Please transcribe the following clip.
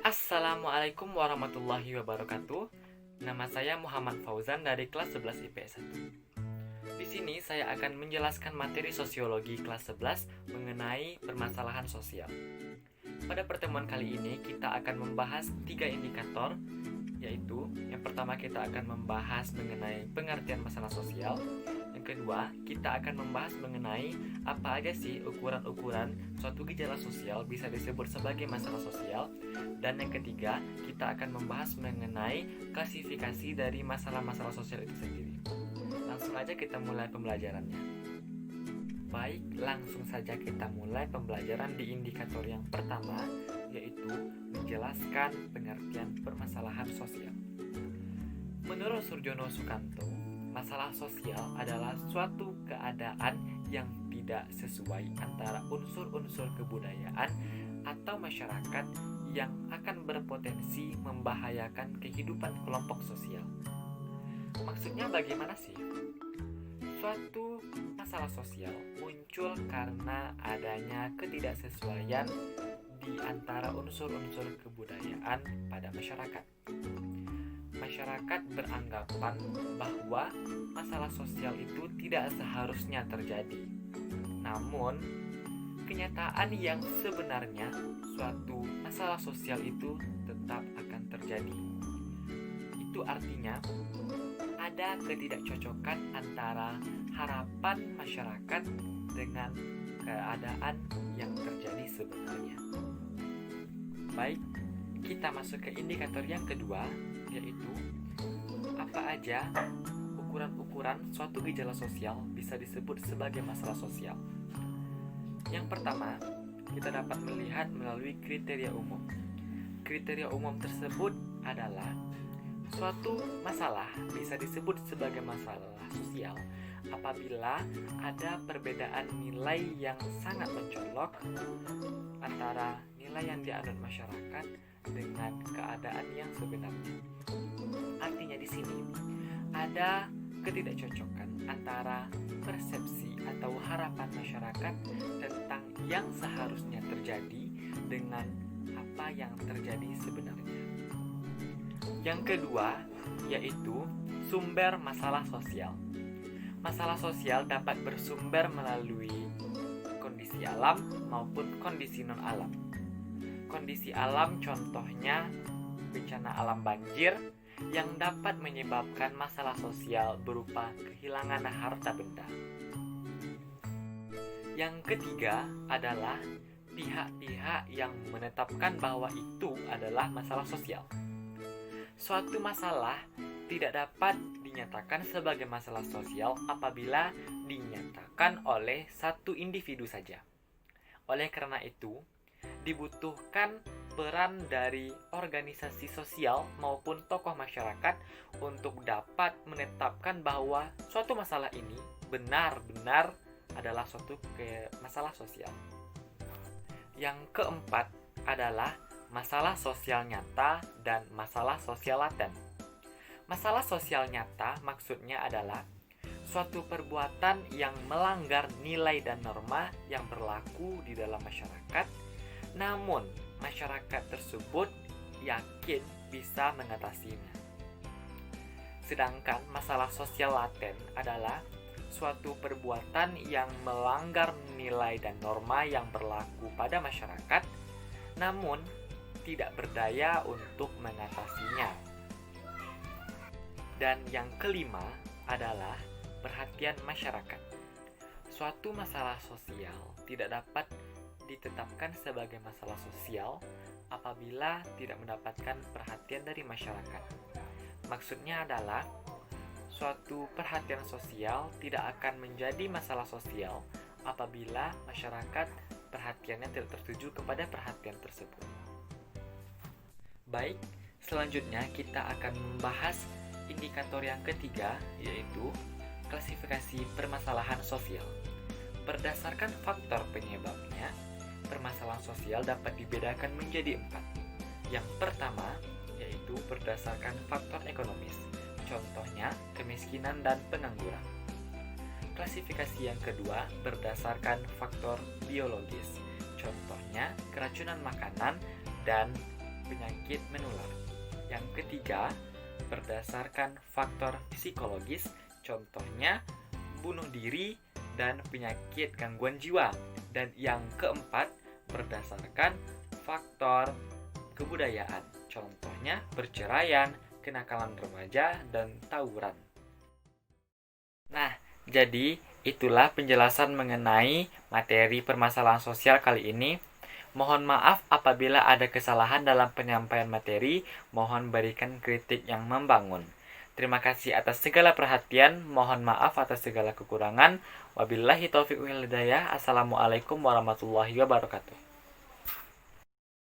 Assalamualaikum warahmatullahi wabarakatuh. Nama saya Muhammad Fauzan dari kelas 11 IPS 1. Di sini saya akan menjelaskan materi sosiologi kelas 11 mengenai permasalahan sosial. Pada pertemuan kali ini kita akan membahas 3 indikator, yaitu yang pertama kita akan membahas mengenai pengertian masalah sosial. Yang kedua, kita akan membahas mengenai apa aja sih ukuran-ukuran suatu gejala sosial bisa disebut sebagai masalah sosial. Dan yang ketiga, kita akan membahas mengenai klasifikasi dari masalah-masalah sosial itu sendiri. Langsung aja kita mulai pembelajarannya. Baik, langsung saja kita mulai pembelajaran di indikator yang pertama, yaitu menjelaskan pengertian permasalahan sosial. Menurut Surjono Sukanto, masalah sosial adalah suatu keadaan yang tidak sesuai antara unsur-unsur kebudayaan atau masyarakat yang akan berpotensi membahayakan kehidupan kelompok sosial. Maksudnya bagaimana sih? Suatu masalah sosial muncul karena adanya ketidaksesuaian di antara unsur-unsur kebudayaan pada masyarakat. Masyarakat beranggapan bahwa masalah sosial itu tidak seharusnya terjadi. Namun, kenyataan yang sebenarnya suatu masalah sosial itu tetap akan terjadi. Itu artinya ada ketidakcocokan antara harapan masyarakat dengan keadaan yang terjadi sebenarnya. Baik, kita masuk ke indikator yang kedua, yaitu apa aja ukuran-ukuran suatu gejala sosial bisa disebut sebagai masalah sosial. Yang pertama, kita dapat melihat melalui kriteria umum. Kriteria umum tersebut adalah suatu masalah bisa disebut sebagai masalah sosial apabila ada perbedaan nilai yang sangat mencolok antara nilai yang dianut masyarakat dengan keadaan yang sebenarnya. Artinya di sini ada ketidakcocokan antara persepsi atau harapan masyarakat tentang yang seharusnya terjadi dengan apa yang terjadi sebenarnya. Yang kedua, yaitu sumber masalah sosial. Masalah sosial dapat bersumber melalui kondisi alam maupun kondisi non-alam. Kondisi alam contohnya bencana alam banjir yang dapat menyebabkan masalah sosial berupa kehilangan harta benda. Yang ketiga adalah pihak-pihak yang menetapkan bahwa itu adalah masalah sosial. Suatu masalah tidak dapat dinyatakan sebagai masalah sosial apabila dinyatakan oleh satu individu saja. Oleh karena itu, dibutuhkan peran dari organisasi sosial maupun tokoh masyarakat untuk dapat menetapkan bahwa suatu masalah ini benar-benar adalah suatu masalah sosial. Yang keempat adalah masalah sosial nyata dan masalah sosial laten. Masalah sosial nyata maksudnya adalah suatu perbuatan yang melanggar nilai dan norma yang berlaku di dalam masyarakat, namun masyarakat tersebut yakin bisa mengatasinya. Sedangkan masalah sosial laten adalah suatu perbuatan yang melanggar nilai dan norma yang berlaku pada masyarakat, namun tidak berdaya untuk mengatasinya. Dan yang kelima adalah perhatian masyarakat. Suatu masalah sosial tidak dapat ditetapkan sebagai masalah sosial apabila tidak mendapatkan perhatian dari masyarakat. Maksudnya adalah suatu perhatian sosial tidak akan menjadi masalah sosial apabila masyarakat perhatiannya tidak tertuju kepada perhatian tersebut. Baik, selanjutnya kita akan membahas indikator yang ketiga, yaitu klasifikasi permasalahan sosial. Berdasarkan faktor penyebabnya, permasalahan sosial dapat dibedakan menjadi 4. Yang pertama, yaitu berdasarkan faktor ekonomis, contohnya kemiskinan dan pengangguran. Klasifikasi yang kedua berdasarkan faktor biologis, contohnya keracunan makanan dan penyakit menular. Yang ketiga, berdasarkan faktor psikologis, contohnya bunuh diri dan penyakit gangguan jiwa. Dan yang keempat, berdasarkan faktor kebudayaan, contohnya perceraian, kenakalan remaja, dan tawuran. Nah, jadi itulah penjelasan mengenai materi permasalahan sosial kali ini. Mohon maaf apabila ada kesalahan dalam penyampaian materi, mohon berikan kritik yang membangun. Terima kasih atas segala perhatian, mohon maaf atas segala kekurangan. Wabillahi taufiq wal hidayah. Assalamualaikum warahmatullahi wabarakatuh.